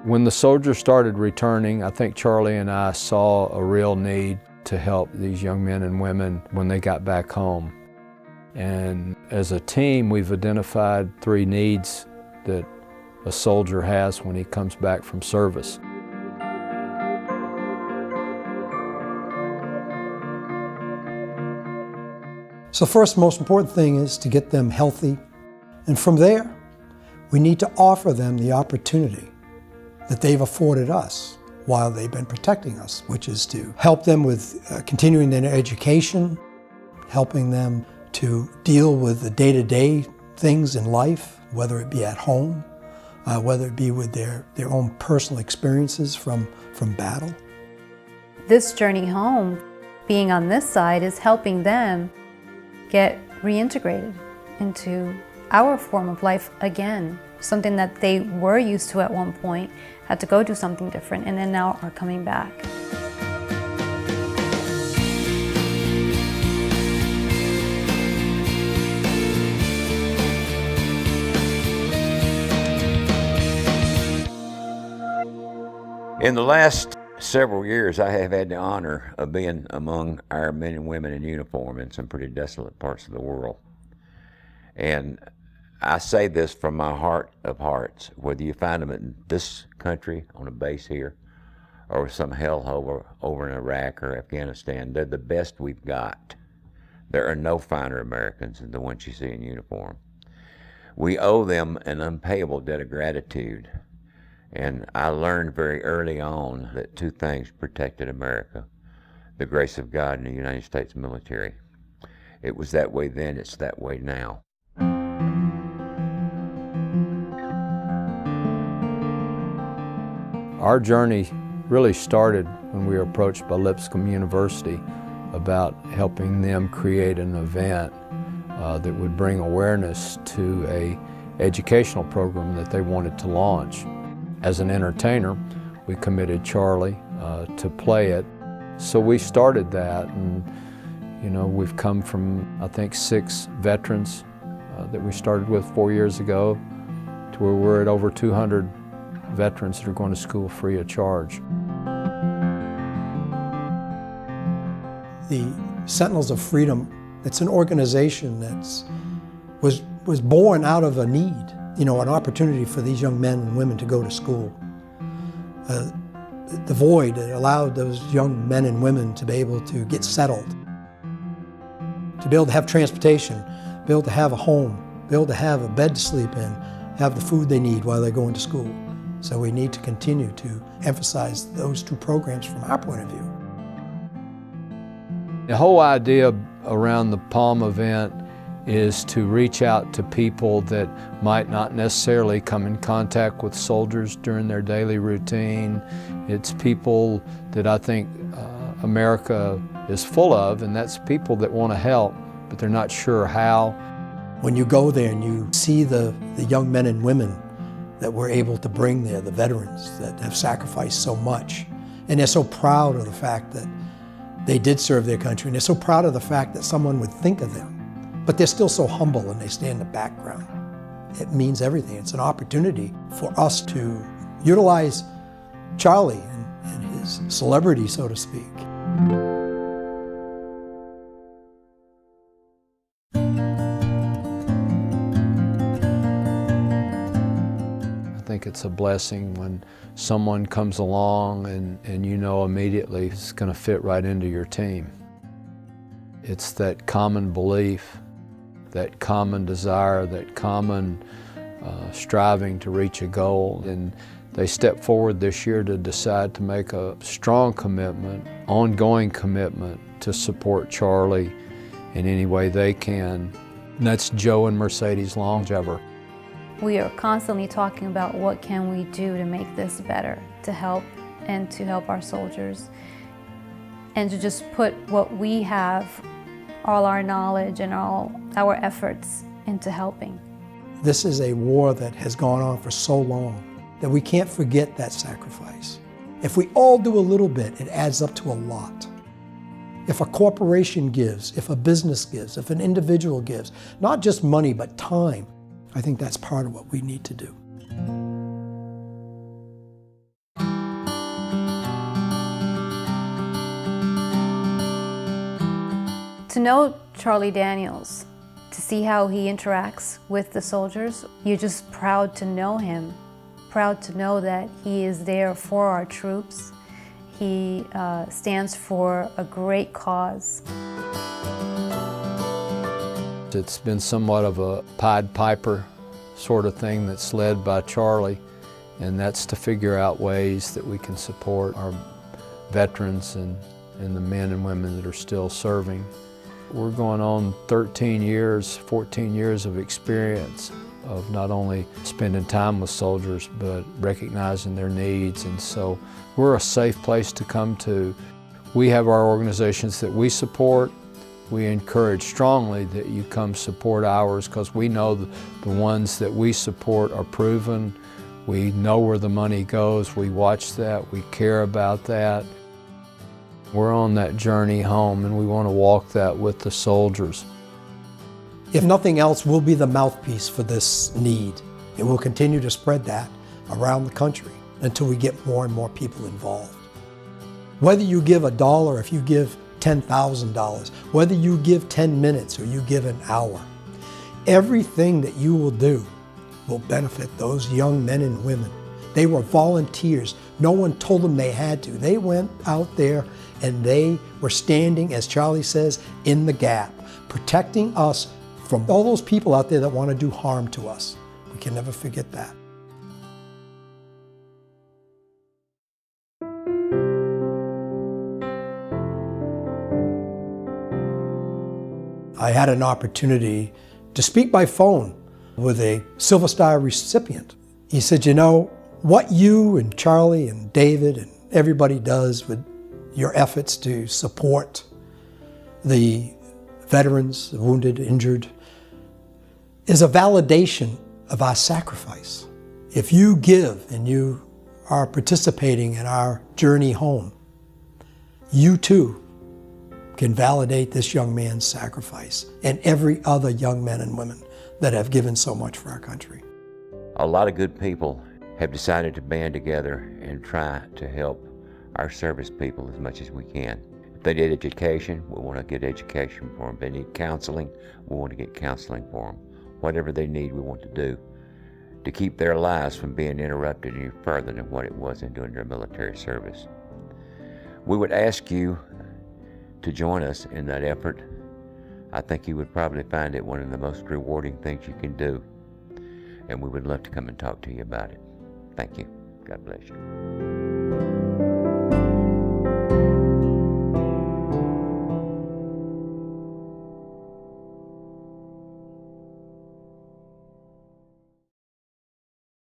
When the soldiers started returning, I think Charlie and I saw a real need to help these young men and women when they got back home. And as a team, we've identified 3 needs that a soldier has when he comes back from service. So first, most important thing is to get them healthy. And from there, we need to offer them the opportunity that they've afforded us while they've been protecting us, which is to help them with continuing their education, helping them to deal with the day-to-day things in life, whether it be at home, whether it be with their own personal experiences from battle. This journey home, being on this side, is helping them get reintegrated into our form of life again. Something that they were used to at one point, had to go do something different, and then now are coming back. In the last several years, I have had the honor of being among our men and women in uniform in some pretty desolate parts of the world. And I say this from my heart of hearts, whether you find them in this country, on a base here, or some hellhole over in Iraq or Afghanistan, they're the best we've got. There are no finer Americans than the ones you see in uniform. We owe them an unpayable debt of gratitude. And I learned very early on that 2 things protected America: the grace of God and the United States military. It was that way then, it's that way now. Our journey really started when we were approached by Lipscomb University about helping them create an event that would bring awareness to an educational program that they wanted to launch. As an entertainer, we committed Charlie to play it. So we started that, and you know, we've come from, I think, 6 veterans that we started with 4 years ago to where we're at over 200 veterans that are going to school free of charge. The Sentinels of Freedom, it's an organization that was born out of a need, you know, an opportunity for these young men and women to go to school. The void that allowed those young men and women to be able to get settled, to be able to have transportation, be able to have a home, be able to have a bed to sleep in, have the food they need while they're going to school. So we need to continue to emphasize those 2 programs from our point of view. The whole idea around the Palm event is to reach out to people that might not necessarily come in contact with soldiers during their daily routine. It's people that I think America is full of, and that's people that want to help, but they're not sure how. When you go there and you see the young men and women that we're able to bring there, the veterans that have sacrificed so much, and they're so proud of the fact that they did serve their country, and they're so proud of the fact that someone would think of them, but they're still so humble and they stay in the background. It means everything. It's an opportunity for us to utilize Charlie and his celebrity, so to speak. I think it's a blessing when someone comes along and you know immediately it's going to fit right into your team. It's that common belief, that common desire, that common striving to reach a goal. And they stepped forward this year to decide to make a strong commitment, ongoing commitment to support Charlie in any way they can. And that's Joe and Mercedes Longever. We are constantly talking about what can we do to make this better, to help our soldiers, and to just put what we have, all our knowledge and all our efforts into helping. This is a war that has gone on for so long that we can't forget that sacrifice. If we all do a little bit, it adds up to a lot. If a corporation gives, if a business gives, if an individual gives, not just money but time, I think that's part of what we need to do. To know Charlie Daniels, to see how he interacts with the soldiers, you're just proud to know him, proud to know that he is there for our troops. He stands for a great cause. It's been somewhat of a Pied Piper sort of thing that's led by Charlie, and that's to figure out ways that we can support our veterans and the men and women that are still serving. We're going on 13 years, 14 years of experience of not only spending time with soldiers, but recognizing their needs, and so we're a safe place to come to. We have our organizations that we support. We encourage strongly that you come support ours because we know the ones that we support are proven. We know where the money goes. We watch that. We care about that. We're on that journey home, and we want to walk that with the soldiers. If nothing else, we'll be the mouthpiece for this need, and we'll continue to spread that around the country until we get more and more people involved. Whether you give $1, if you give $10,000, whether you give 10 minutes or you give an hour, everything that you will do will benefit those young men and women. They were volunteers. No one told them they had to. They went out there and they were standing, as Charlie says, in the gap, protecting us from all those people out there that want to do harm to us. We can never forget that. I had an opportunity to speak by phone with a Silver Star recipient. He said, you know, what you and Charlie and David and everybody does with your efforts to support the veterans, the wounded, injured, is a validation of our sacrifice. If you give and you are participating in our journey home, you too can validate this young man's sacrifice and every other young man and women that have given so much for our country. A lot of good people have decided to band together and try to help our service people as much as we can. If they need education, we want to get education for them. If they need counseling, we want to get counseling for them. Whatever they need, we want to do to keep their lives from being interrupted any further than what it was in doing their military service. We would ask you to join us in that effort. I think you would probably find it one of the most rewarding things you can do, and we would love to come and talk to you about it. Thank you. God bless you.